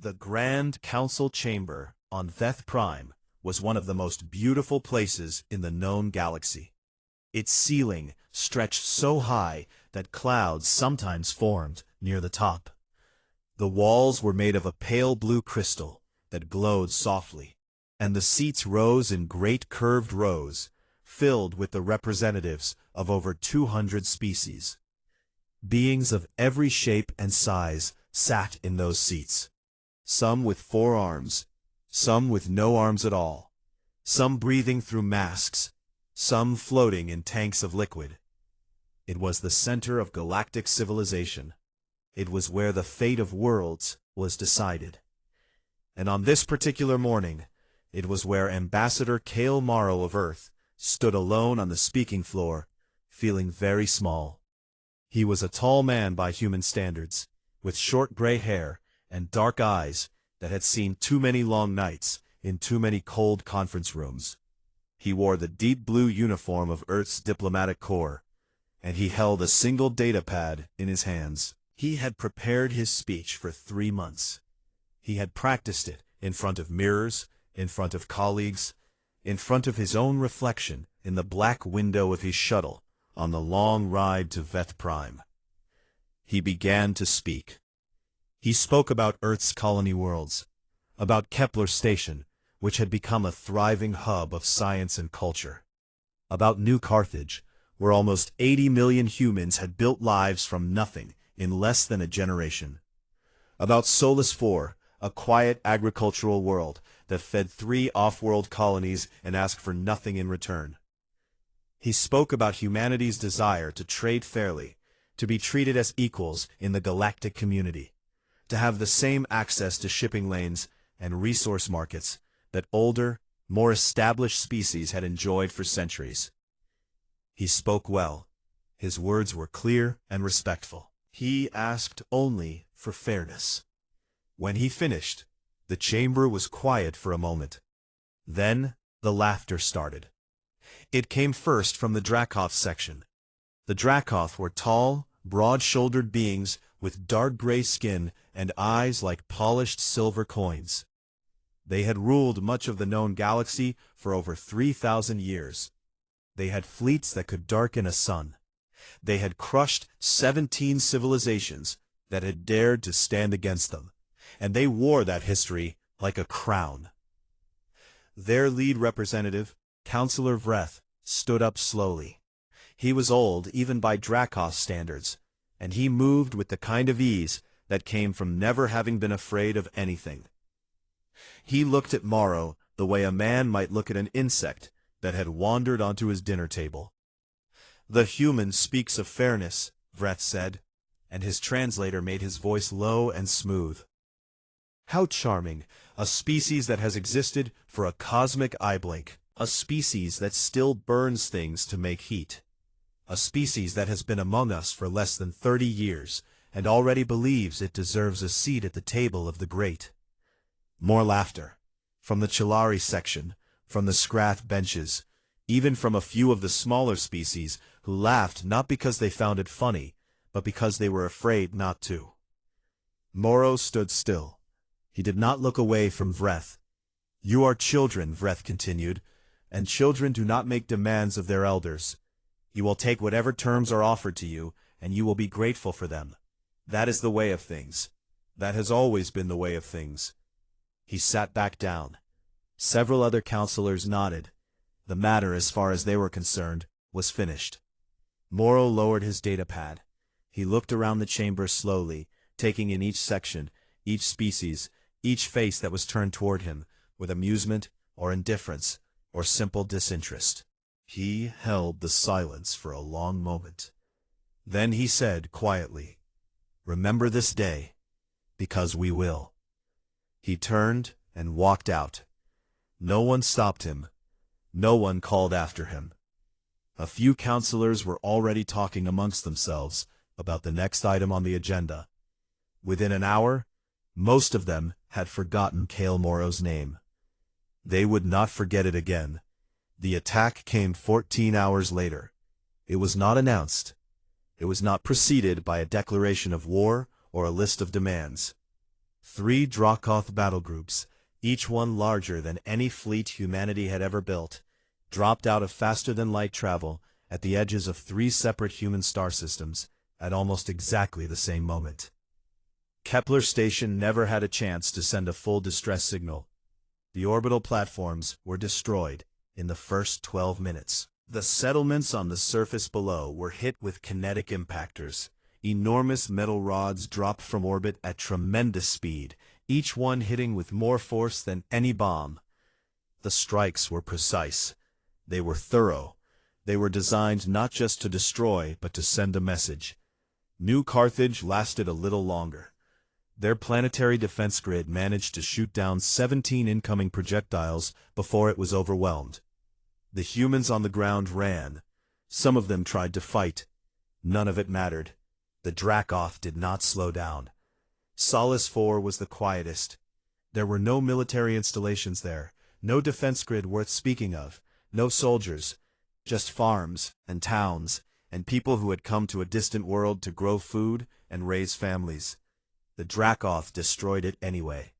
The Grand Council Chamber on Veth Prime was one of the most beautiful places in the known galaxy. Its ceiling stretched so high that clouds sometimes formed near the top. The walls were made of a pale blue crystal that glowed softly, and the seats rose in great curved rows, filled with the representatives of over 200 species. Beings of every shape and size sat in those seats. Some with 4 arms, some with no arms at all, some breathing through masks, some floating in tanks of liquid. It was the center of galactic civilization. It was where the fate of worlds was decided. And on this particular morning, it was where Ambassador Kale Morrow of Earth stood alone on the speaking floor, feeling very small. He was a tall man by human standards, with short gray hair and dark eyes that had seen too many long nights in too many cold conference rooms. He wore the deep blue uniform of Earth's diplomatic corps, and he held a single data pad in his hands. He had prepared his speech for 3 months. He had practiced it in front of mirrors, in front of colleagues, in front of his own reflection in the black window of his shuttle on the long ride to Veth Prime. He began to speak. He spoke about Earth's colony worlds, about Kepler Station, which had become a thriving hub of science and culture, about New Carthage, where almost 80 million humans had built lives from nothing in less than a generation, about Solus IV, a quiet agricultural world that fed 3 off-world colonies and asked for nothing in return. He spoke about humanity's desire to trade fairly, to be treated as equals in the galactic community, to have the same access to shipping lanes and resource markets that older, more established species had enjoyed for centuries. He spoke well. His words were clear and respectful. He asked only for fairness. When he finished, the chamber was quiet for a moment. Then the laughter started. It came first from the Dracoth section. The Dracoth were tall, broad-shouldered beings with dark gray skin and eyes like polished silver coins. They had ruled much of the known galaxy for over 3,000 years. They had fleets that could darken a sun. They had crushed 17 civilizations that had dared to stand against them, and they wore that history like a crown. Their lead representative, Councillor Vreth, stood up slowly. He was old even by Dracoth standards, and he moved with the kind of ease that came from never having been afraid of anything. He looked at Morrow the way a man might look at an insect that had wandered onto his dinner table. "The human speaks of fairness," Vreth said, and his translator made his voice low and smooth. "How charming, a species that has existed for a cosmic eye blink, a species that still burns things to make heat, a species that has been among us for less than 30 years and already believes it deserves a seat at the table of the great." More laughter, from the Chilari section, from the Scrath benches, even from a few of the smaller species who laughed not because they found it funny, but because they were afraid not to. Morrow stood still. He did not look away from Vreth. "You are children," Vreth continued, "and children do not make demands of their elders. You will take whatever terms are offered to you, and you will be grateful for them. That is the way of things. That has always been the way of things." He sat back down. Several other councillors nodded. The matter, as far as they were concerned, was finished. Morrow lowered his datapad. He looked around the chamber slowly, taking in each section, each species, each face that was turned toward him, with amusement or indifference or simple disinterest. He held the silence for a long moment. Then he said quietly, "Remember this day, because we will." He turned and walked out. No one stopped him. No one called after him. A few councillors were already talking amongst themselves about the next item on the agenda. Within an hour, most of them had forgotten Kale Morrow's name. They would not forget it again. The attack came 14 hours later. It was not announced. It was not preceded by a declaration of war or a list of demands. 3 Dracoth battle groups, each one larger than any fleet humanity had ever built, dropped out of faster-than-light travel at the edges of 3 separate human star systems at almost exactly the same moment. Kepler Station never had a chance to send a full distress signal. The orbital platforms were destroyed in the first 12 minutes. The settlements on the surface below were hit with kinetic impactors. Enormous metal rods dropped from orbit at tremendous speed, each one hitting with more force than any bomb. The strikes were precise. They were thorough. They were designed not just to destroy, but to send a message. New Carthage lasted a little longer. Their planetary defense grid managed to shoot down 17 incoming projectiles before it was overwhelmed. The humans on the ground ran. Some of them tried to fight. None of it mattered. The Dracoth did not slow down. Solace 4 was the quietest. There were no military installations there, no defense grid worth speaking of, no soldiers, just farms and towns and people who had come to a distant world to grow food and raise families. The Dracoth destroyed it anyway.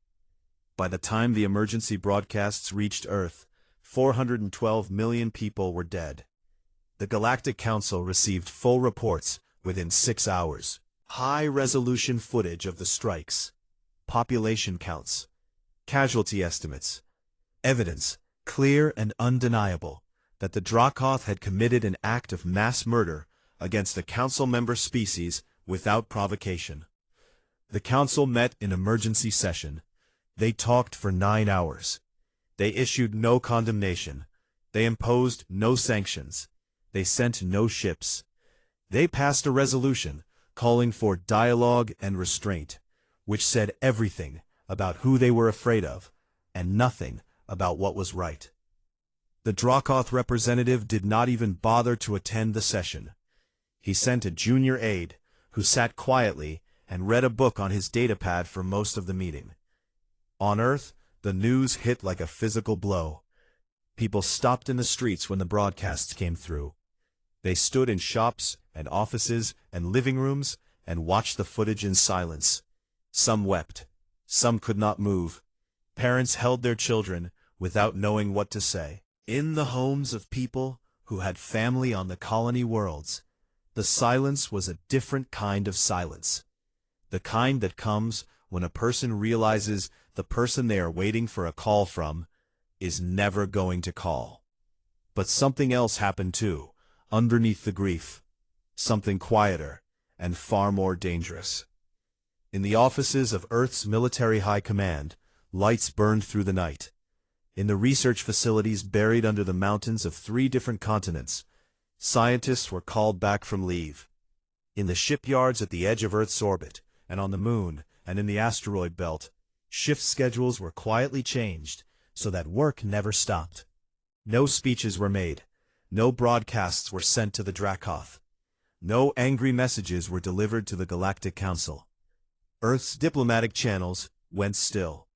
By the time the emergency broadcasts reached Earth, 412 million people were dead. The Galactic Council received full reports within 6 hours. High-resolution footage of the strikes, population counts, casualty estimates, evidence, clear and undeniable, that the Dracoth had committed an act of mass murder against a Council member species without provocation. The Council met in emergency session. They talked for 9 hours. They issued no condemnation. They imposed no sanctions. They sent no ships. They passed a resolution calling for dialogue and restraint, which said everything about who they were afraid of, and nothing about what was right. The Dracoth representative did not even bother to attend the session. He sent a junior aide, who sat quietly and read a book on his datapad for most of the meeting. On Earth, the news hit like a physical blow. People stopped in the streets when the broadcasts came through. They stood in shops and offices and living rooms and watched the footage in silence. Some wept. Some could not move. Parents held their children without knowing what to say. In the homes of people who had family on the colony worlds, the silence was a different kind of silence. The kind that comes when a person realizes the person they are waiting for a call from is never going to call. But something else happened too, underneath the grief. Something quieter and far more dangerous. In the offices of Earth's military high command, lights burned through the night. In the research facilities buried under the mountains of 3 different continents, scientists were called back from leave. In the shipyards at the edge of Earth's orbit, and on the Moon, and in the asteroid belt, shift schedules were quietly changed so that work never stopped. No speeches were made. No broadcasts were sent to the Dracoth. No angry messages were delivered to the Galactic Council. Earth's diplomatic channels went still.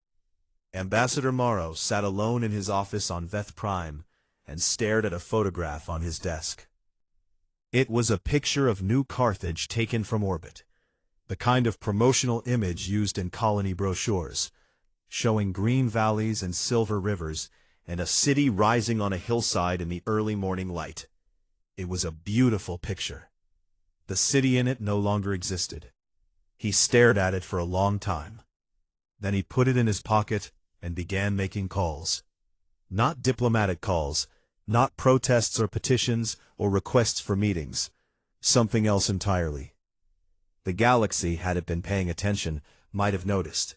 Ambassador Morrow sat alone in his office on Veth Prime and stared at a photograph on his desk. It was a picture of New Carthage taken from orbit, the kind of promotional image used in colony brochures, showing green valleys and silver rivers and a city rising on a hillside in the early morning light. It was a beautiful picture. The city in it no longer existed. He stared at it for a long time. Then he put it in his pocket and began making calls. Not diplomatic calls, not protests or petitions or requests for meetings. Something else entirely. The galaxy, had it been paying attention, might have noticed.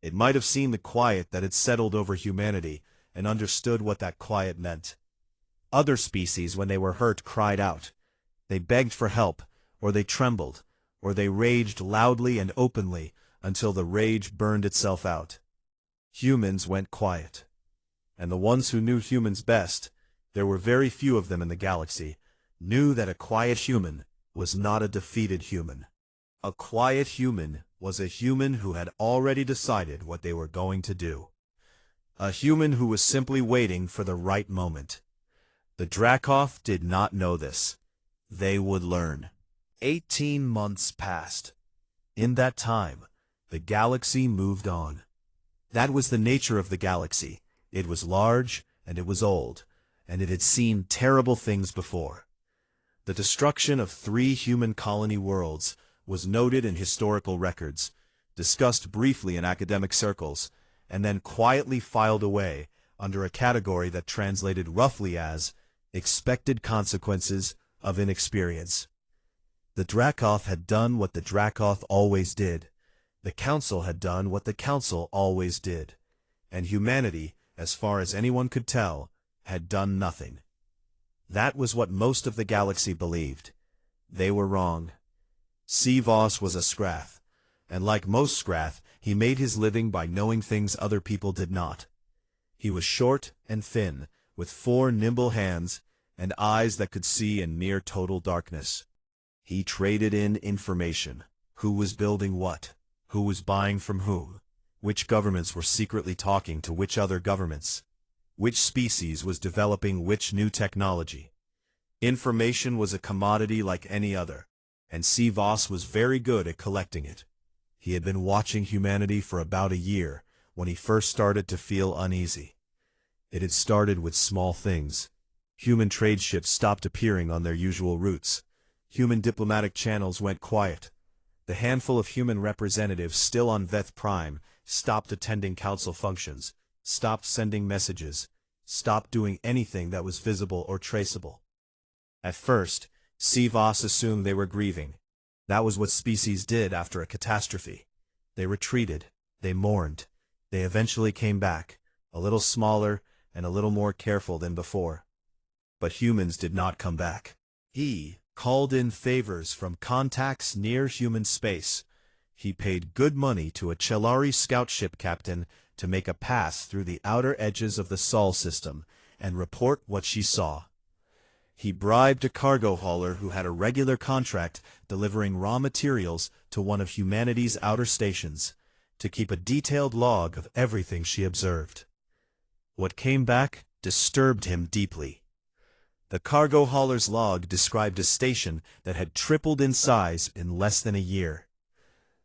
It might have seen the quiet that had settled over humanity and understood what that quiet meant. Other species, when they were hurt, cried out. They begged for help, or they trembled, or they raged loudly and openly until the rage burned itself out. Humans went quiet. And the ones who knew humans best, there were very few of them in the galaxy, knew that a quiet human was not a defeated human. A quiet human was a human who had already decided what they were going to do. A human who was simply waiting for the right moment. The Dracoth did not know this. They would learn. 18 months passed. In that time, The galaxy moved on. That was the nature of the galaxy. It was large, and it was old, and it had seen terrible things before. The destruction of 3 human colony worlds was noted in historical records, discussed briefly in academic circles, and then quietly filed away under a category that translated roughly as expected consequences of inexperience. The Dracoth had done what the Dracoth always did. The Council had done what the Council always did. And humanity, as far as anyone could tell, had done nothing. That was what most of the galaxy believed. They were wrong. Voss was a Scrath, and like most Scrath, he made his living by knowing things other people did not. He was short and thin, with 4 nimble hands, and eyes that could see in near total darkness. He traded in information. Who was building what? Who was buying from whom? Which governments were secretly talking to which other governments? Which species was developing which new technology? Information was a commodity like any other, and Voss was very good at collecting it. He had been watching humanity for about a year when he first started to feel uneasy. It had started with small things. Human trade ships stopped appearing on their usual routes. Human diplomatic channels went quiet. The handful of human representatives still on Veth Prime stopped attending council functions, stopped sending messages, stopped doing anything that was visible or traceable. At first, Voss assumed they were grieving. That was what species did after a catastrophe. They retreated, they mourned, they eventually came back, a little smaller and a little more careful than before. But humans did not come back. He called in favors from contacts near human space. He paid good money to a Chelari scout ship captain to make a pass through the outer edges of the Sol system and report what she saw. He bribed a cargo hauler who had a regular contract delivering raw materials to one of humanity's outer stations to keep a detailed log of everything she observed. What came back disturbed him deeply. The cargo hauler's log described a station that had tripled in size in less than a year.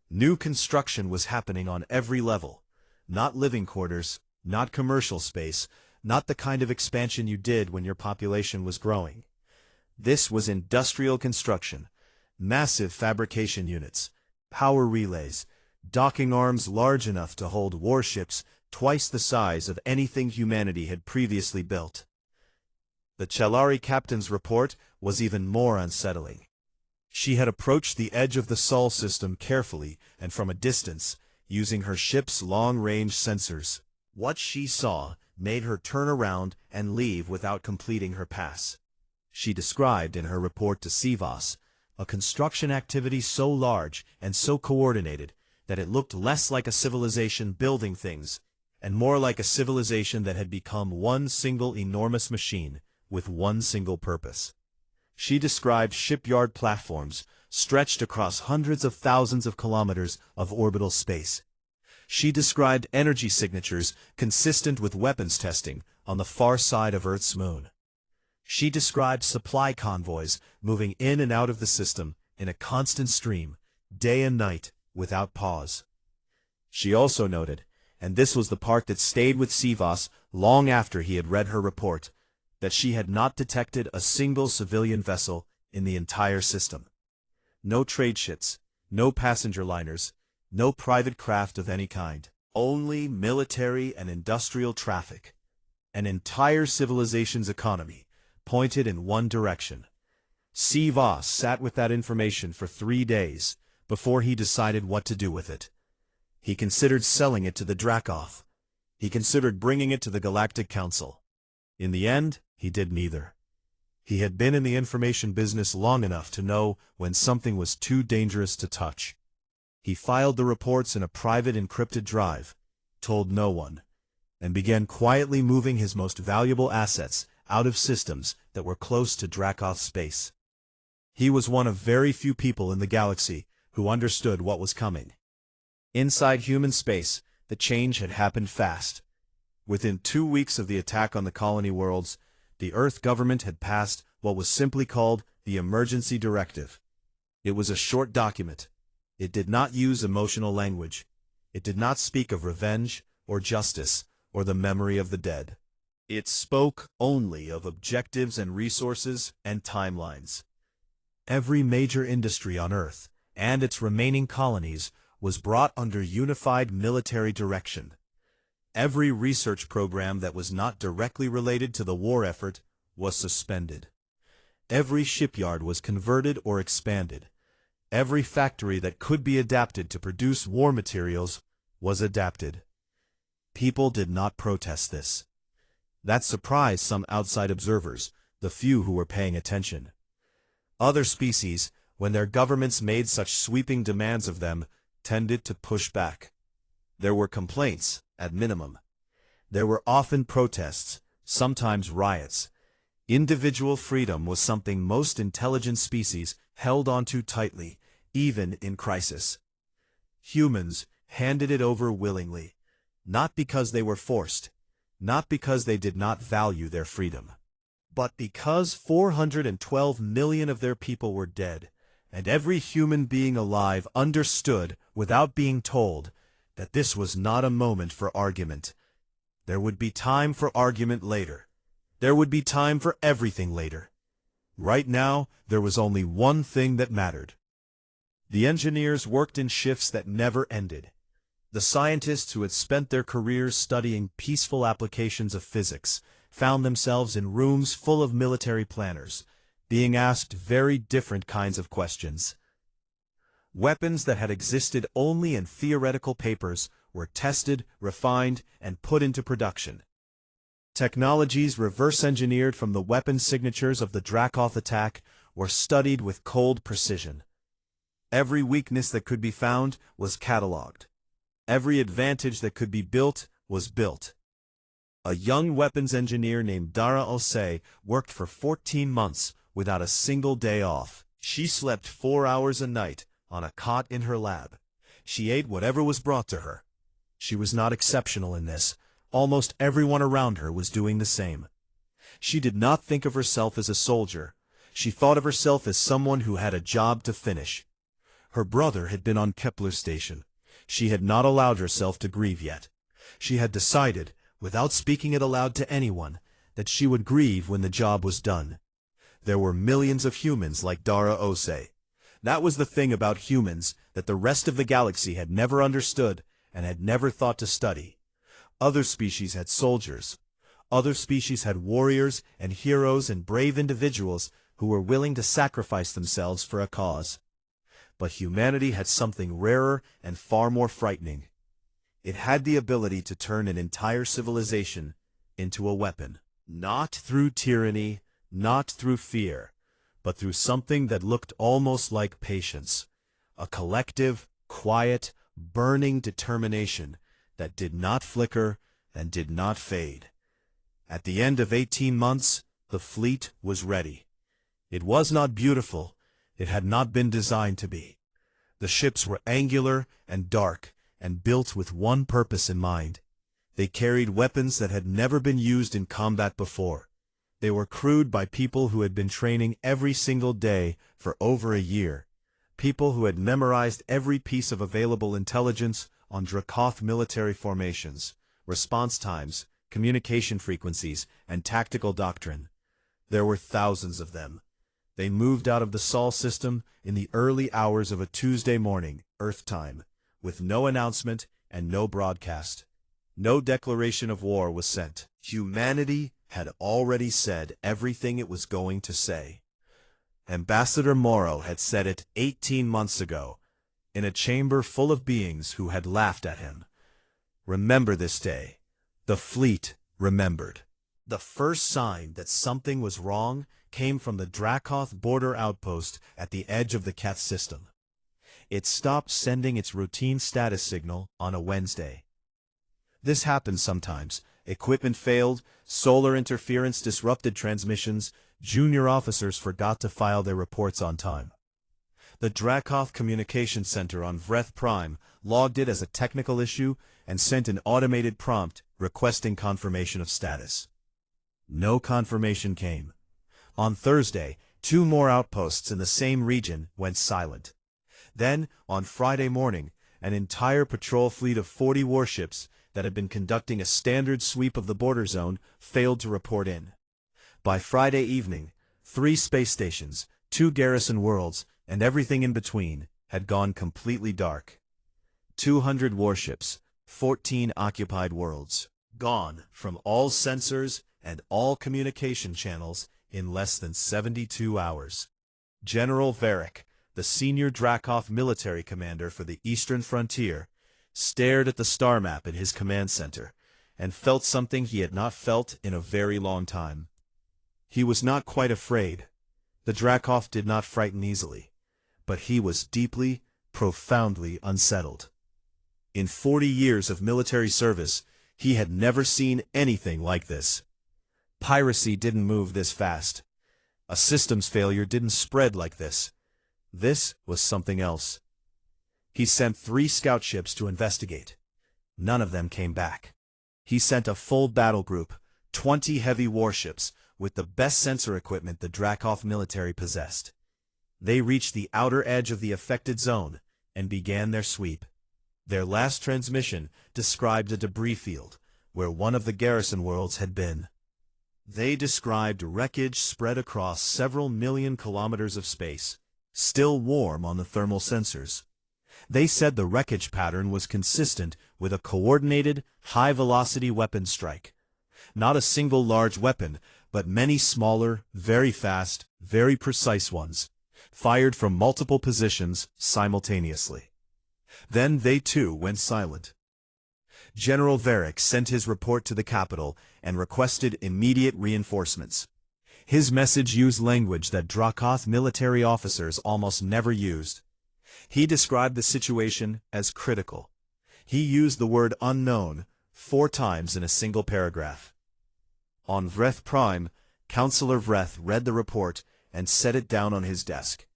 New construction was happening on every level. Not living quarters, not commercial space, not the kind of expansion you did when your population was growing. This was industrial construction, massive fabrication units, power relays, docking arms large enough to hold warships twice the size of anything humanity had previously built. The Chelari captain's report was even more unsettling. She had approached the edge of the Sol system carefully and from a distance, using her ship's long-range sensors. What she saw made her turn around and leave without completing her pass. She described in her report to Voss a construction activity so large and so coordinated that it looked less like a civilization building things and more like a civilization that had become one single enormous machine with one single purpose. She described shipyard platforms stretched across hundreds of thousands of kilometers of orbital space. She described energy signatures consistent with weapons testing on the far side of Earth's moon. She described supply convoys moving in and out of the system in a constant stream, day and night, without pause. She also noted, and this was the part that stayed with Voss long after he had read her report, that she had not detected a single civilian vessel in the entire system. No trade ships, no passenger liners, no private craft of any kind. Only military and industrial traffic. An entire civilization's economy pointed in one direction. Voss sat with that information for 3 days before he decided what to do with it. He considered selling it to the Dracoth. He considered bringing it to the Galactic Council. In the end, he did neither. He had been in the information business long enough to know when something was too dangerous to touch. He filed the reports in a private encrypted drive, told no one, and began quietly moving his most valuable assets out of systems that were close to Dracoth space. He was one of very few people in the galaxy who understood what was coming. Inside human space, the change had happened fast. Within 2 weeks of the attack on the colony worlds, the Earth government had passed what was simply called the Emergency Directive. It was a short document. It did not use emotional language. It did not speak of revenge, or justice, or the memory of the dead. It spoke only of objectives and resources and timelines. Every major industry on Earth, and its remaining colonies, was brought under unified military direction. Every research program that was not directly related to the war effort was suspended. Every shipyard was converted or expanded. Every factory that could be adapted to produce war materials was adapted. People did not protest this. That surprised some outside observers, the few who were paying attention. Other species, when their governments made such sweeping demands of them, tended to push back. There were complaints, at minimum. There were often protests, sometimes riots. Individual freedom was something most intelligent species held onto tightly, even in crisis. Humans handed it over willingly, not because they were forced, not because they did not value their freedom, but because 412 million of their people were dead, and every human being alive understood, without being told, that this was not a moment for argument. There would be time for argument later. There would be time for everything later. Right now, there was only one thing that mattered. The engineers worked in shifts that never ended. The scientists who had spent their careers studying peaceful applications of physics found themselves in rooms full of military planners, being asked very different kinds of questions. Weapons that had existed only in theoretical papers were tested, refined, and put into production. Technologies reverse-engineered from the weapon signatures of the Dracoth attack were studied with cold precision. Every weakness that could be found was catalogued. Every advantage that could be built was built. A young weapons engineer named Dara Osei worked for 14 months without a single day off. She slept 4 hours a night on a cot in her lab. She ate whatever was brought to her. She was not exceptional in this. Almost everyone around her was doing the same. She did not think of herself as a soldier. She thought of herself as someone who had a job to finish. Her brother had been on Kepler's station. She had not allowed herself to grieve yet. She had decided, without speaking it aloud to anyone, that she would grieve when the job was done. There were millions of humans like Dara Osei. That was the thing about humans that the rest of the galaxy had never understood and had never thought to study. Other species had soldiers. Other species had warriors and heroes and brave individuals who were willing to sacrifice themselves for a cause. But humanity had something rarer and far more frightening. It had the ability to turn an entire civilization into a weapon. Not through tyranny, not through fear, but through something that looked almost like patience. A collective, quiet, burning determination that did not flicker and did not fade. At the end of 18 months, the fleet was ready. It was not beautiful. It had not been designed to be. The ships were angular and dark and built with one purpose in mind. They carried weapons that had never been used in combat before. They were crewed by people who had been training every single day for over a year. People who had memorized every piece of available intelligence on Dracoth military formations, response times, communication frequencies, and tactical doctrine. There were thousands of them. They moved out of the Sol system in the early hours of a Tuesday morning, Earth time, with no announcement and no broadcast. No declaration of war was sent. Humanity had already said everything it was going to say. Ambassador Morrow had said it 18 months ago, in a chamber full of beings who had laughed at him. Remember this day. The fleet remembered. The first sign that something was wrong came from the Dracoth border outpost at the edge of the Keth system. It stopped sending its routine status signal on a Wednesday. This happened sometimes. Equipment failed, solar interference disrupted transmissions, junior officers forgot to file their reports on time. The Dracoth Communication Center on Vreth Prime logged it as a technical issue and sent an automated prompt requesting confirmation of status. No confirmation came. On Thursday, 2 more outposts in the same region went silent. Then, on Friday morning, an entire patrol fleet of 40 warships that had been conducting a standard sweep of the border zone failed to report in. By Friday evening, 3 space stations, 2 garrison worlds, and everything in between had gone completely dark. 200 warships, 14 occupied worlds, gone from all sensors and all communication channels in less than 72 hours. General Varric, the senior Dracoth military commander for the Eastern Frontier, stared at the star map in his command center and felt something he had not felt in a very long time. He was not quite afraid. The Dracoth did not frighten easily, but he was deeply, profoundly unsettled. In 40 years of military service, he had never seen anything like this. Piracy didn't move this fast. A systems failure didn't spread like this. This was something else. He sent 3 scout ships to investigate. None of them came back. He sent a full battle group, 20 heavy warships, with the best sensor equipment the Dracoth military possessed. They reached the outer edge of the affected zone and began their sweep. Their last transmission described a debris field where one of the garrison worlds had been. They described wreckage spread across several million kilometers of space, still warm on the thermal sensors. They said the wreckage pattern was consistent with a coordinated, high-velocity weapon strike. Not a single large weapon, but many smaller, very fast, very precise ones, fired from multiple positions simultaneously. Then they too went silent. General Varric sent his report to the capital and requested immediate reinforcements. His message used language that Dracoth military officers almost never used. He described the situation as critical. He used the word unknown 4 times in a single paragraph. On Vreth Prime, Counselor Vreth read the report and set it down on his desk.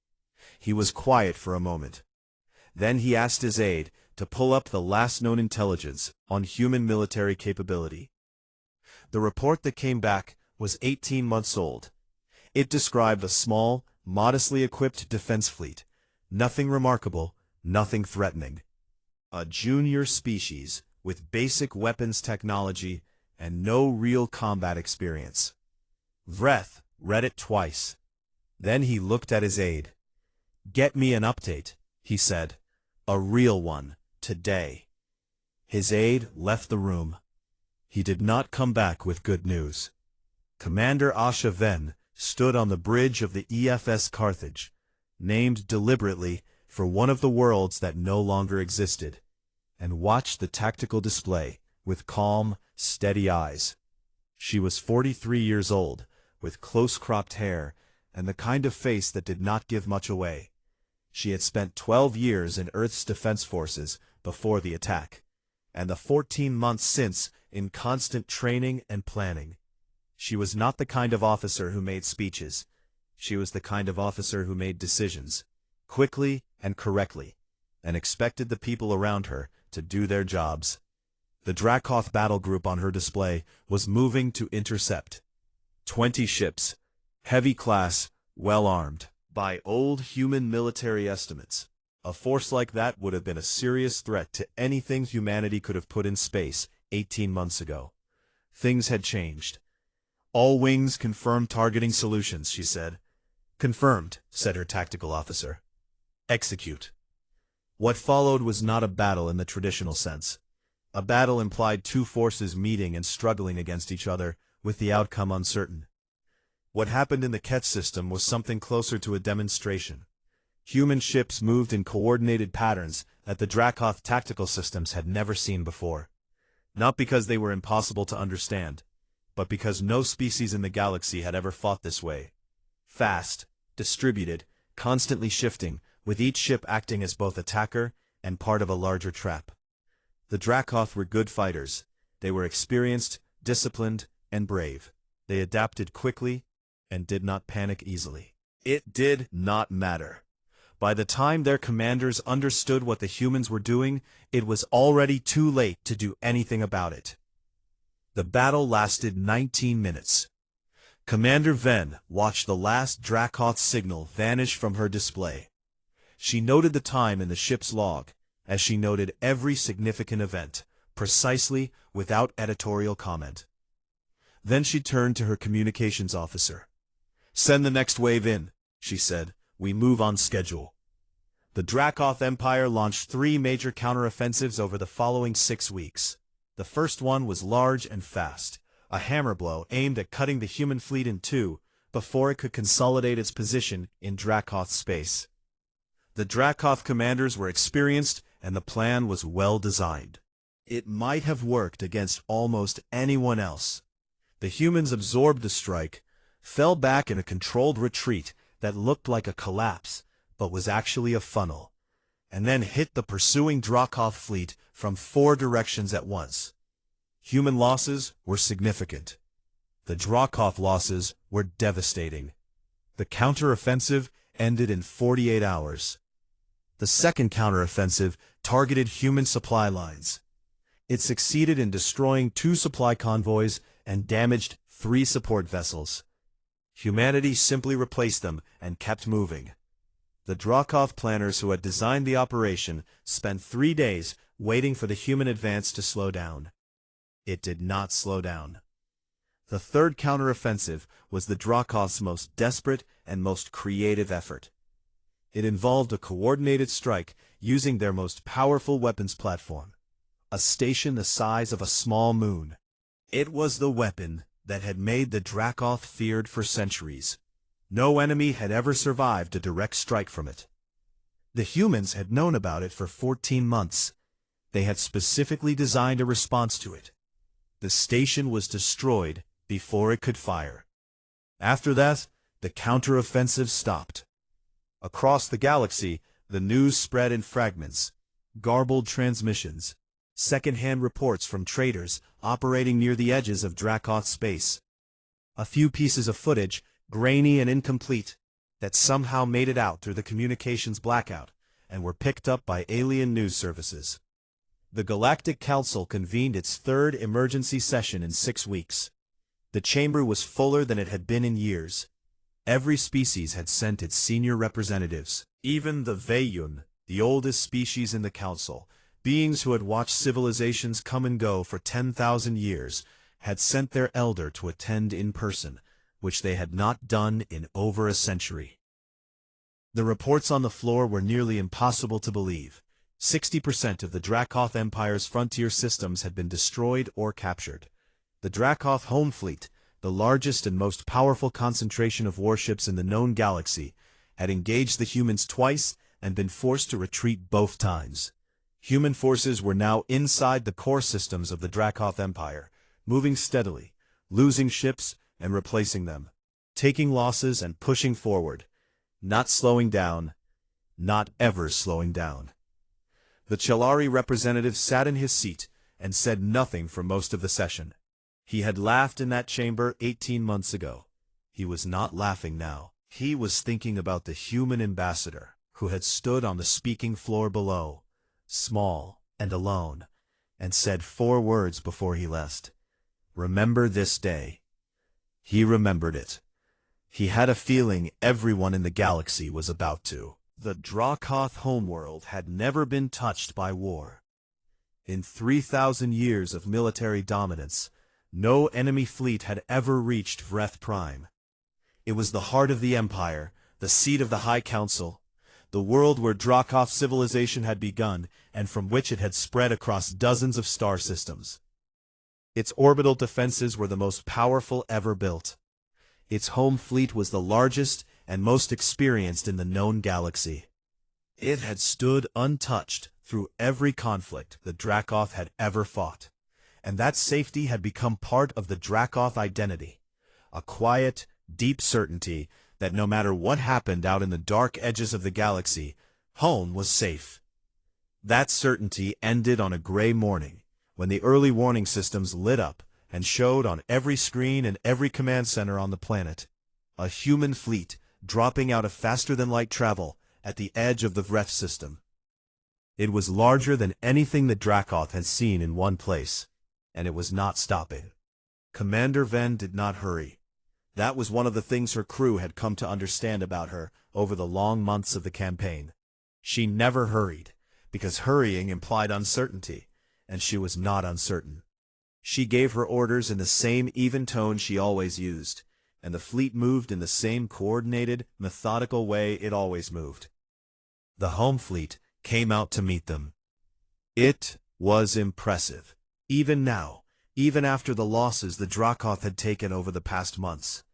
He was quiet for a moment. Then he asked his aide to pull up the last known intelligence on human military capability. The report that came back was 18 months old. It described a small, modestly equipped defense fleet. Nothing remarkable, nothing threatening. A junior species with basic weapons technology and no real combat experience. Vreth read it twice. Then he looked at his aide. "Get me an update," he said. "A real one, today." His aide left the room. He did not come back with good news. Commander Asha Ven stood on the bridge of the EFS Carthage, named deliberately for one of the worlds that no longer existed, and watched the tactical display with calm, steady eyes. She was 43 years old, with close-cropped hair and the kind of face that did not give much away. She had spent 12 years in Earth's defense forces before the attack, and the 14 months since in constant training and planning. She was not the kind of officer who made speeches. She was the kind of officer who made decisions, quickly and correctly, and expected the people around her to do their jobs. The Dracoth battle group on her display was moving to intercept. 20 ships, heavy class, well-armed. By old human military estimates, a force like that would have been a serious threat to anything humanity could have put in space 18 months ago. Things had changed. "All wings confirmed targeting solutions," she said. "Confirmed," said her tactical officer. "Execute." What followed was not a battle in the traditional sense. A battle implied 2 forces meeting and struggling against each other, with the outcome uncertain. What happened in the Ketch system was something closer to a demonstration. Human ships moved in coordinated patterns that the Dracoth tactical systems had never seen before. Not because they were impossible to understand, but because no species in the galaxy had ever fought this way. Fast, distributed, constantly shifting, with each ship acting as both attacker and part of a larger trap. The Dracoth were good fighters. They were experienced, disciplined, and brave. They adapted quickly and did not panic easily. It did not matter. By the time their commanders understood what the humans were doing, it was already too late to do anything about it. The battle lasted 19 minutes. Commander Ven watched the last Dracoth signal vanish from her display. She noted the time in the ship's log, as she noted every significant event, precisely without editorial comment. Then she turned to her communications officer. "Send the next wave in," she said. "We move on schedule." The Dracoth Empire launched 3 major counteroffensives over the following 6 weeks. The first one was large and fast, a hammer blow aimed at cutting the human fleet in two before it could consolidate its position in Dracoth space. The Dracoth commanders were experienced, and the plan was well designed. It might have worked against almost anyone else. The humans absorbed the strike, fell back in a controlled retreat that looked like a collapse, but was actually a funnel, and then hit the pursuing Dracoth fleet from 4 directions at once. Human losses were significant. The Dracoth losses were devastating. The counteroffensive ended in 48 hours. The second counteroffensive targeted human supply lines. It succeeded in destroying 2 supply convoys and damaged 3 support vessels. Humanity simply replaced them and kept moving. The Dracoth planners who had designed the operation spent 3 days waiting for the human advance to slow down. It did not slow down. The third counteroffensive was the Dracoth's most desperate and most creative effort. It involved a coordinated strike using their most powerful weapons platform, a station the size of a small moon. It was the weapon that had made the Dracoth feared for centuries. No enemy had ever survived a direct strike from it. The humans had known about it for 14 months. They had specifically designed a response to it. The station was destroyed before it could fire. After that, the counteroffensive stopped. Across the galaxy, the news spread in fragments, garbled transmissions, second-hand reports from traders operating near the edges of Dracoth space. A few pieces of footage, grainy and incomplete, that somehow made it out through the communications blackout and were picked up by alien news services. The Galactic Council convened its 3rd emergency session in 6 weeks. The chamber was fuller than it had been in years. Every species had sent its senior representatives. Even the Veyun, the oldest species in the council, beings who had watched civilizations come and go for 10,000 years, had sent their elder to attend in person, which they had not done in over a century. The reports on the floor were nearly impossible to believe. 60% of the Dracoth Empire's frontier systems had been destroyed or captured. The Dracoth home fleet, the largest and most powerful concentration of warships in the known galaxy, had engaged the humans twice and been forced to retreat both times. Human forces were now inside the core systems of the Dracoth Empire, moving steadily, losing ships and replacing them, taking losses and pushing forward, not slowing down, not ever slowing down. The Chelari representative sat in his seat and said nothing for most of the session. He had laughed in that chamber 18 months ago. He was not laughing now. He was thinking about the human ambassador who had stood on the speaking floor below, small and alone, and said 4 words before he left. "Remember this day." He remembered it. He had a feeling everyone in the galaxy was about to. The Dracoth homeworld had never been touched by war. In 3,000 years of military dominance, no enemy fleet had ever reached Vreth Prime. It was the heart of the Empire, the seat of the High Council, the world where Dracoth civilization had begun and from which it had spread across dozens of star systems. Its orbital defenses were the most powerful ever built. Its home fleet was the largest and most experienced in the known galaxy. It had stood untouched through every conflict the Dracoth had ever fought, and that safety had become part of the Dracoth identity, a quiet, deep certainty that no matter what happened out in the dark edges of the galaxy, home was safe. That certainty ended on a gray morning, when the early warning systems lit up and showed on every screen and every command center on the planet, a human fleet dropping out of faster-than-light travel at the edge of the Vreth system. It was larger than anything that Dracoth had seen in one place, and it was not stopping. Commander Ven did not hurry. That was one of the things her crew had come to understand about her over the long months of the campaign. She never hurried, because hurrying implied uncertainty, and she was not uncertain. She gave her orders in the same even tone she always used, and the fleet moved in the same coordinated, methodical way it always moved. The home fleet came out to meet them. It was impressive. Even now, even after the losses the Dracoth had taken over the past months.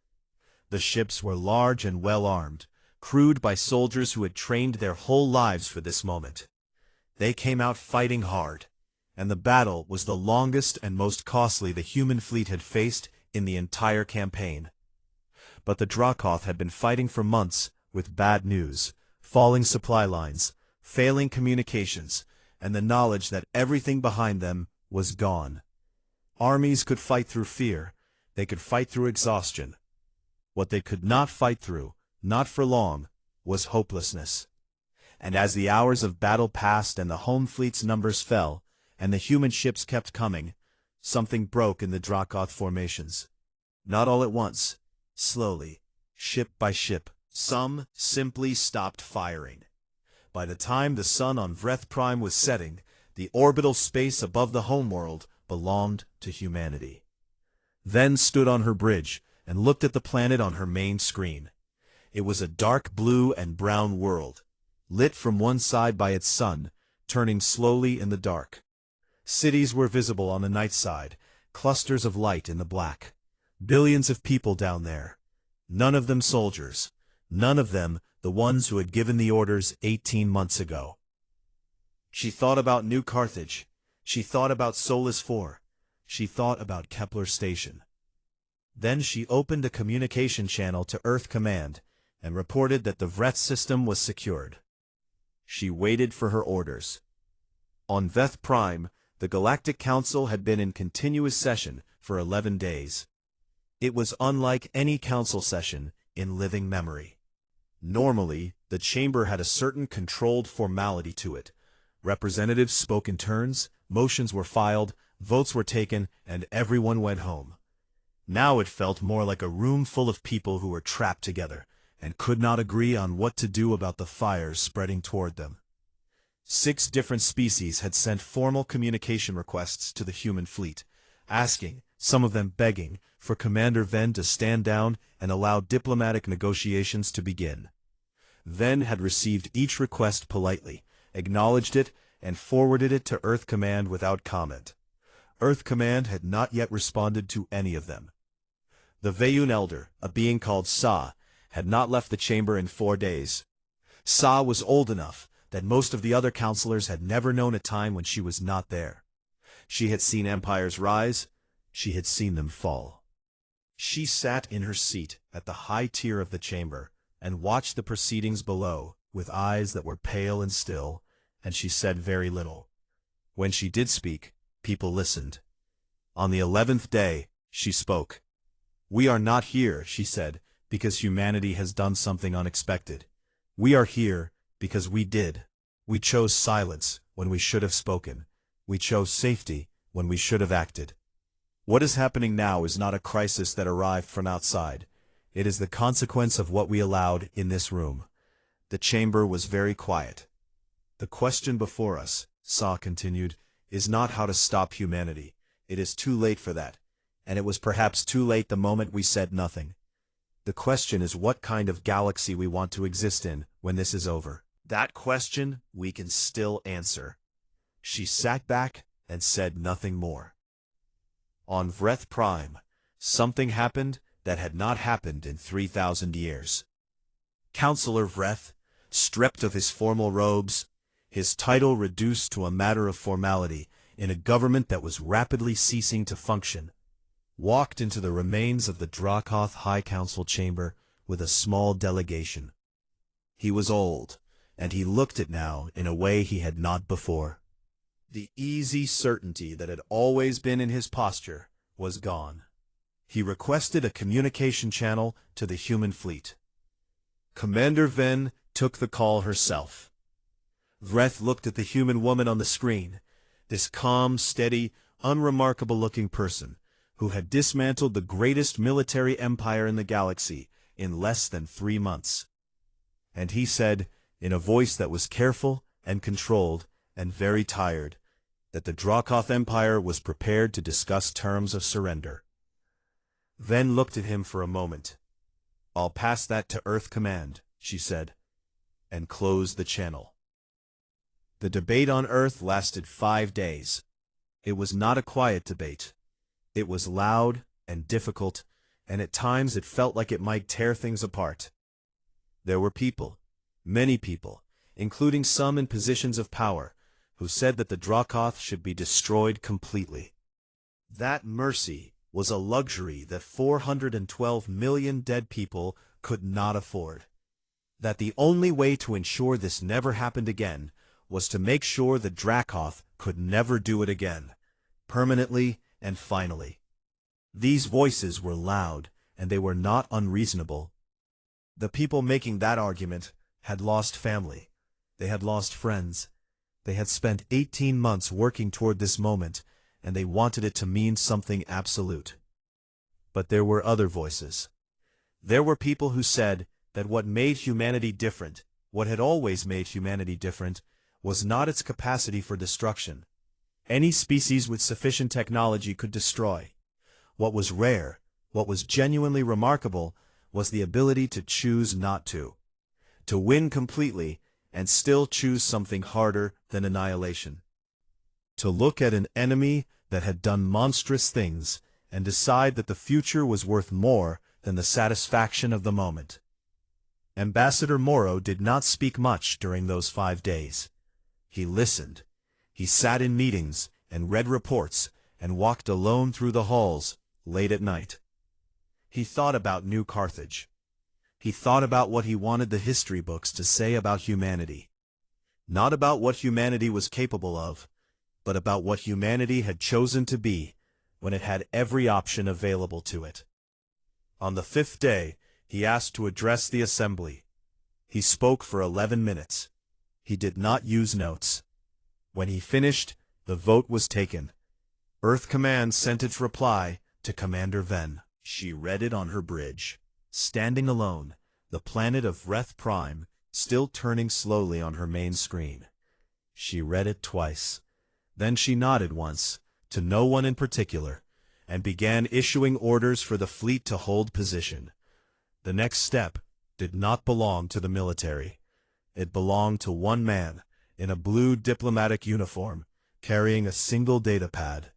The ships were large and well-armed, crewed by soldiers who had trained their whole lives for this moment. They came out fighting hard, and the battle was the longest and most costly the human fleet had faced in the entire campaign. But the Dracoth had been fighting for months with bad news, falling supply lines, failing communications, and the knowledge that everything behind them was gone. Armies could fight through fear, they could fight through exhaustion. What they could not fight through, not for long, was hopelessness. And as the hours of battle passed and the home fleet's numbers fell, and the human ships kept coming, something broke in the Dracoth formations. Not all at once, slowly, ship by ship. Some simply stopped firing. By the time the sun on Vreth Prime was setting, the orbital space above the homeworld belonged to humanity. Then stood on her bridge and looked at the planet on her main screen. It was a dark blue and brown world, lit from one side by its sun, turning slowly in the dark. Cities were visible on the night side, clusters of light in the black. Billions of people down there. None of them soldiers. None of them the ones who had given the orders 18 months ago. She thought about New Carthage. She thought about Solus 4. She thought about Kepler Station. Then she opened a communication channel to Earth Command and reported that the Vreth system was secured. She waited for her orders. On Veth Prime, the Galactic Council had been in continuous session for 11 days. It was unlike any council session in living memory. Normally, the chamber had a certain controlled formality to it. Representatives spoke in turns, motions were filed, votes were taken, and everyone went home. Now it felt more like a room full of people who were trapped together and could not agree on what to do about the fires spreading toward them. 6 different species had sent formal communication requests to the human fleet, asking, some of them begging, for Commander Ven to stand down and allow diplomatic negotiations to begin. Ven had received each request politely, acknowledged it, and forwarded it to Earth Command without comment. Earth Command had not yet responded to any of them. The Veyun Elder, a being called Sa, had not left the chamber in 4 days. Sa was old enough that most of the other counselors had never known a time when she was not there. She had seen empires rise, she had seen them fall. She sat in her seat at the high tier of the chamber and watched the proceedings below with eyes that were pale and still, and she said very little. When she did speak, people listened. On the 11th day, she spoke. "We are not here," she said, "because humanity has done something unexpected. We are here because we did. We chose silence when we should have spoken. We chose safety when we should have acted. What is happening now is not a crisis that arrived from outside. It is the consequence of what we allowed in this room." The chamber was very quiet. "The question before us," Sa continued, "is not how to stop humanity. It is too late for that, and it was perhaps too late the moment we said nothing. The question is what kind of galaxy we want to exist in when this is over. That question we can still answer." She sat back and said nothing more. On Vreth Prime, something happened that had not happened in 3,000 years. Counselor Vreth, stripped of his formal robes, his title reduced to a matter of formality in a government that was rapidly ceasing to function, walked into the remains of the Dracoth High Council chamber with a small delegation. He was old, and he looked it now in a way he had not before. The easy certainty that had always been in his posture was gone. He requested a communication channel to the human fleet. Commander Ven took the call herself. Vreth looked at the human woman on the screen, this calm, steady, unremarkable-looking person who had dismantled the greatest military empire in the galaxy in less than 3 months. And he said, in a voice that was careful and controlled, and very tired, that the Dracoth Empire was prepared to discuss terms of surrender. Ven looked at him for a moment. "I'll pass that to Earth Command," she said, and closed the channel. The debate on Earth lasted 5 days. It was not a quiet debate. It was loud and difficult, and at times it felt like it might tear things apart. There were people, many people, including some in positions of power, who said that the Dracoth should be destroyed completely. That mercy was a luxury that 412 million dead people could not afford. That the only way to ensure this never happened again was to make sure the Dracoth could never do it again, permanently and finally. These voices were loud, and they were not unreasonable. The people making that argument had lost family. They had lost friends. They had spent 18 months working toward this moment, and they wanted it to mean something absolute. But there were other voices. There were people who said that what made humanity different, what had always made humanity different, was not its capacity for destruction. Any species with sufficient technology could destroy. What was rare, what was genuinely remarkable, was the ability to choose not to win completely, and still choose something harder than annihilation. To look at an enemy that had done monstrous things and decide that the future was worth more than the satisfaction of the moment. Ambassador Morrow did not speak much during those 5 days. He listened. He sat in meetings and read reports and walked alone through the halls late at night. He thought about New Carthage. He thought about what he wanted the history books to say about humanity. Not about what humanity was capable of, but about what humanity had chosen to be when it had every option available to it. On the 5th day, he asked to address the assembly. He spoke for 11 minutes. He did not use notes. When he finished, the vote was taken. Earth Command sent its reply to Commander Ven. She read it on her bridge. Standing alone, the planet of Reth Prime, still turning slowly on her main screen. She read it twice. Then she nodded once, to no one in particular, and began issuing orders for the fleet to hold position. The next step did not belong to the military. It belonged to one man, in a blue diplomatic uniform, carrying a single data pad.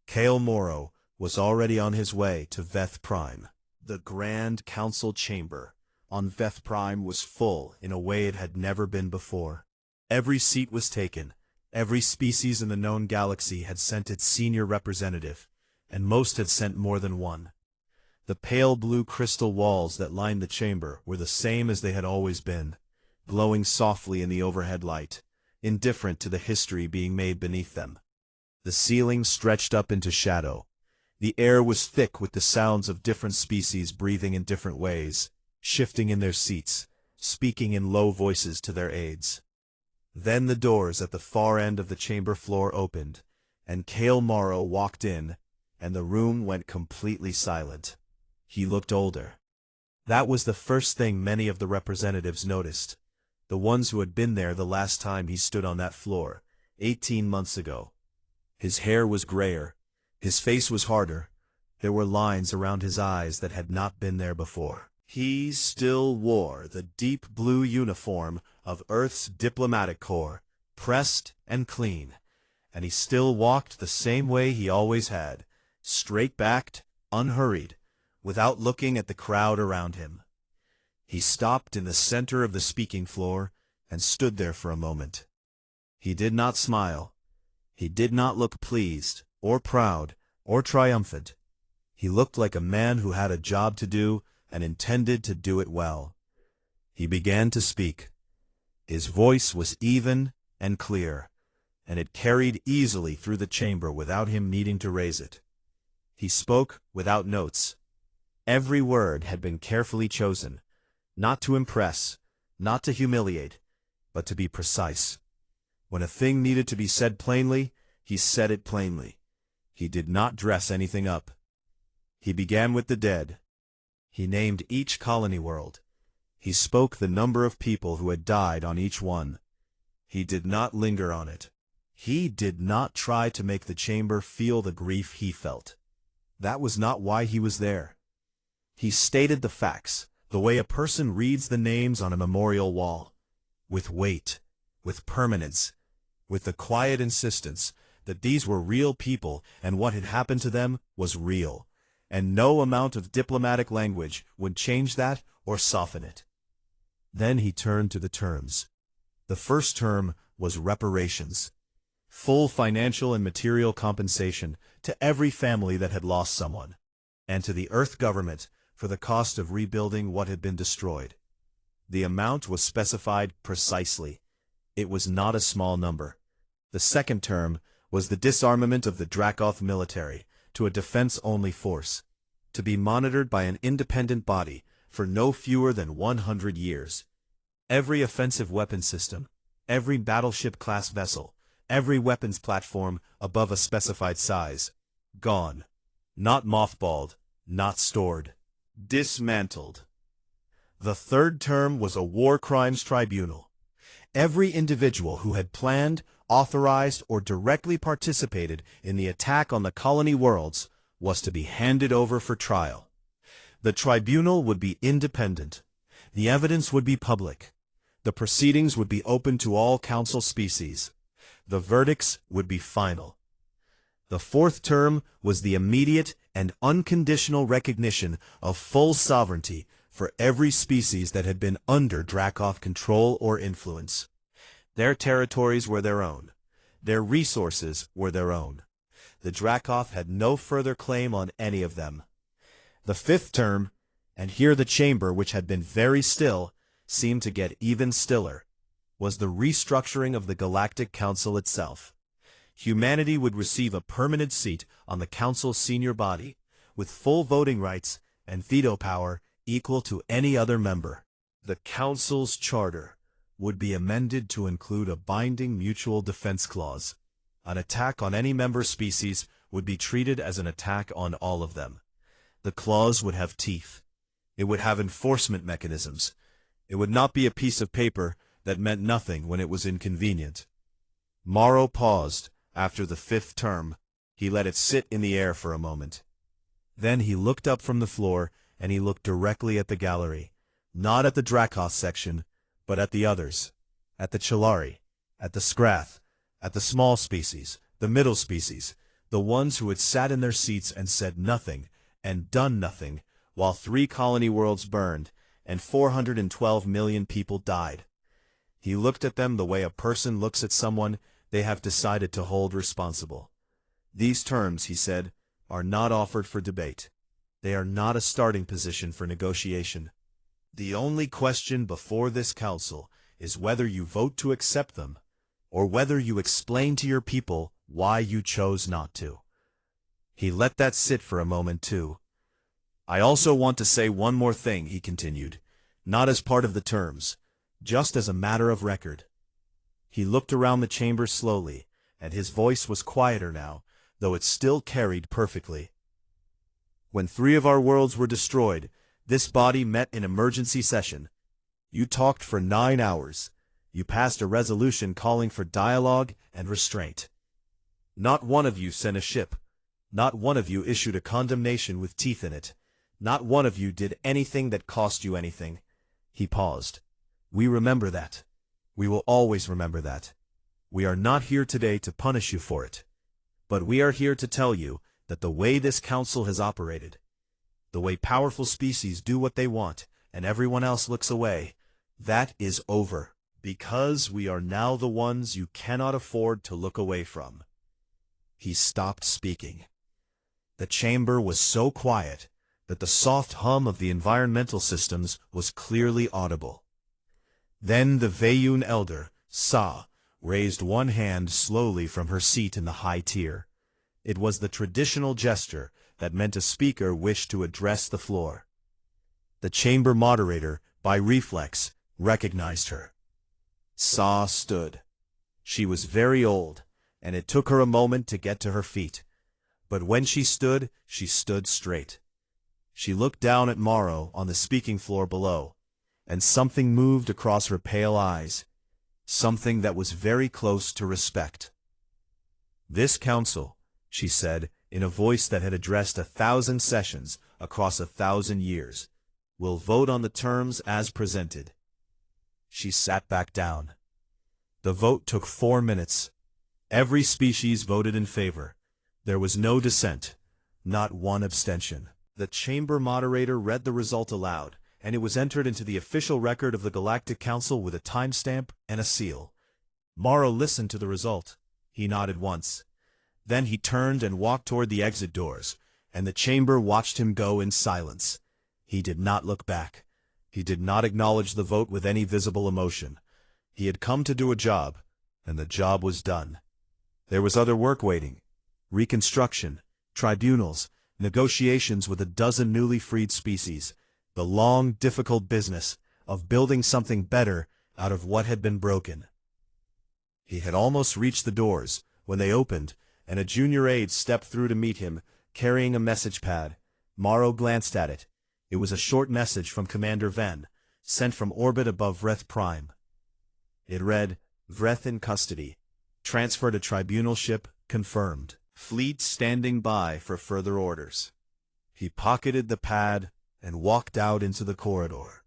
Cale Morrow was already on his way to Veth Prime. The Grand Council chamber on Veth Prime was full in a way it had never been before. Every seat was taken. Every species in the known galaxy had sent its senior representative, and most had sent more than one. The pale blue crystal walls that lined the chamber were the same as they had always been, glowing softly in the overhead light, indifferent to the history being made beneath them. The ceiling stretched up into shadow. The air was thick with the sounds of different species breathing in different ways, shifting in their seats, speaking in low voices to their aides. Then the doors at the far end of the chamber floor opened, and Cale Morrow walked in, and the room went completely silent. He looked older. That was the first thing many of the representatives noticed, the ones who had been there the last time he stood on that floor, 18 months ago. His hair was grayer. His face was harder. There were lines around his eyes that had not been there before. He still wore the deep blue uniform of Earth's diplomatic corps, pressed and clean, and he still walked the same way he always had, straight-backed, unhurried, without looking at the crowd around him. He stopped in the center of the speaking floor and stood there for a moment. He did not smile. He did not look pleased, or proud, or triumphant. He looked like a man who had a job to do and intended to do it well. He began to speak. His voice was even and clear, and it carried easily through the chamber without him needing to raise it. He spoke without notes. Every word had been carefully chosen, not to impress, not to humiliate, but to be precise. When a thing needed to be said plainly, he said it plainly. He did not dress anything up. He began with the dead. He named each colony world. He spoke the number of people who had died on each one. He did not linger on it. He did not try to make the chamber feel the grief he felt. That was not why he was there. He stated the facts, the way a person reads the names on a memorial wall, with weight, with permanence, with the quiet insistence that these were real people and what had happened to them was real, and no amount of diplomatic language would change that or soften it. Then he turned to the terms. The first term was reparations. Full financial and material compensation to every family that had lost someone, and to the Earth government for the cost of rebuilding what had been destroyed. The amount was specified precisely. It was not a small number. The second term was the disarmament of the Dracoth military to a defense-only force, to be monitored by an independent body for no fewer than 100 years. Every offensive weapon system, every battleship-class vessel, every weapons platform above a specified size, gone. Not mothballed, not stored. Dismantled. The third term was a war crimes tribunal. Every individual who had planned, authorized, or directly participated in the attack on the colony worlds was to be handed over for trial. The tribunal would be independent. The evidence would be public. The proceedings would be open to all council species. The verdicts would be final. The fourth term was the immediate and unconditional recognition of full sovereignty for every species that had been under Dracoth control or influence. Their territories were their own. Their resources were their own. The Dracoth had no further claim on any of them. The fifth term, and here the chamber, which had been very still, seemed to get even stiller, was the restructuring of the Galactic Council itself. Humanity would receive a permanent seat on the Council's senior body, with full voting rights and veto power equal to any other member. The Council's charter would be amended to include a binding mutual defense clause. An attack on any member species would be treated as an attack on all of them. The clause would have teeth. It would have enforcement mechanisms. It would not be a piece of paper that meant nothing when it was inconvenient. Morrow paused after the fifth term. He let it sit in the air for a moment. Then he looked up from the floor, and he looked directly at the gallery, not at the Dracoth section, but at the others, at the Chalari, at the Scrath, at the small species, the middle species, the ones who had sat in their seats and said nothing and done nothing while 3 colony worlds burned and 412 million people died. He looked at them the way a person looks at someone they have decided to hold responsible. These terms, he said, are not offered for debate. They are not a starting position for negotiation. The only question before this council is whether you vote to accept them, or whether you explain to your people why you chose not to. He let that sit for a moment too. I also want to say one more thing, he continued, not as part of the terms, just as a matter of record. He looked around the chamber slowly, and his voice was quieter now, though it still carried perfectly. When 3 of our worlds were destroyed, this body met in emergency session. You talked for 9 hours. You passed a resolution calling for dialogue and restraint. Not one of you sent a ship. Not one of you issued a condemnation with teeth in it. Not one of you did anything that cost you anything. He paused. We remember that. We will always remember that. We are not here today to punish you for it. But we are here to tell you that the way this council has operated, the way powerful species do what they want and everyone else looks away, that is over, because we are now the ones you cannot afford to look away from. He stopped speaking. The chamber was so quiet that the soft hum of the environmental systems was clearly audible. Then the Vayun elder, Sa, raised one hand slowly from her seat in the high tier. It was the traditional gesture that meant a speaker wished to address the floor. The chamber moderator, by reflex, recognized her. Sa stood. She was very old, and it took her a moment to get to her feet. But when she stood straight. She looked down at Morrow on the speaking floor below, and something moved across her pale eyes, something that was very close to respect. "This council," she said, in a voice that had addressed 1,000 sessions across 1,000 years, "will vote on the terms as presented." She sat back down. The vote took 4 minutes. Every species voted in favor. There was no dissent, not one abstention. The chamber moderator read the result aloud, and it was entered into the official record of the Galactic Council with a timestamp and a seal. Morrow listened to the result. He nodded once. Then he turned and walked toward the exit doors, and the chamber watched him go in silence. He did not look back. He did not acknowledge the vote with any visible emotion. He had come to do a job, and the job was done. There was other work waiting. Reconstruction, tribunals, negotiations with a dozen newly freed species, the long, difficult business of building something better out of what had been broken. He had almost reached the doors when they opened, and a junior aide stepped through to meet him, carrying a message pad. Morrow glanced at it. It was a short message from Commander Venn, sent from orbit above Vreth Prime. It read, "Vreth in custody. Transfer to tribunal ship confirmed. Fleet standing by for further orders." He pocketed the pad and walked out into the corridor.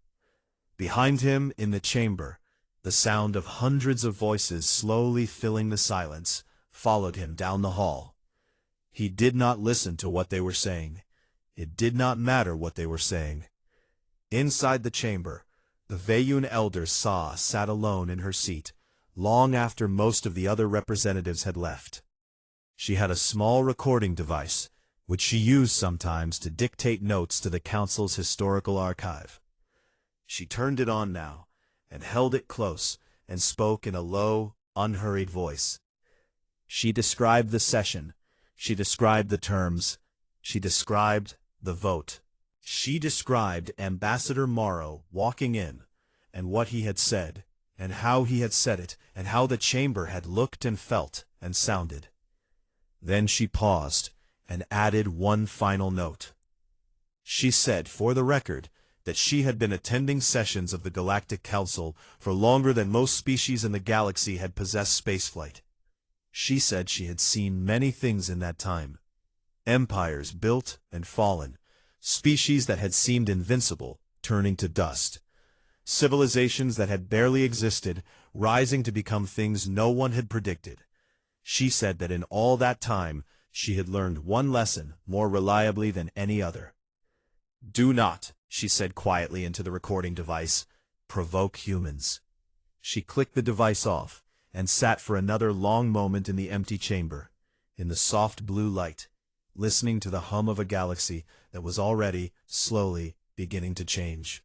Behind him, in the chamber, the sound of hundreds of voices slowly filling the silence followed him down the hall. He did not listen to what they were saying. It did not matter what they were saying. Inside the chamber, the Veyun elder Sa sat alone in her seat, long after most of the other representatives had left. She had a small recording device, which she used sometimes to dictate notes to the council's historical archive. She turned it on now, and held it close, and spoke in a low, unhurried voice. She described the session. She described the terms. She described the vote. She described Ambassador Morrow walking in, and what he had said, and how he had said it, and how the chamber had looked and felt and sounded. Then she paused, and added one final note. She said, for the record, that she had been attending sessions of the Galactic Council for longer than most species in the galaxy had possessed spaceflight. She said she had seen many things in that time. Empires built and fallen, species that had seemed invincible, turning to dust. Civilizations that had barely existed, rising to become things no one had predicted. She said that in all that time, she had learned one lesson more reliably than any other. "Do not," she said quietly into the recording device, "provoke humans." She clicked the device off, and sat for another long moment in the empty chamber, in the soft blue light, listening to the hum of a galaxy that was already, slowly, beginning to change.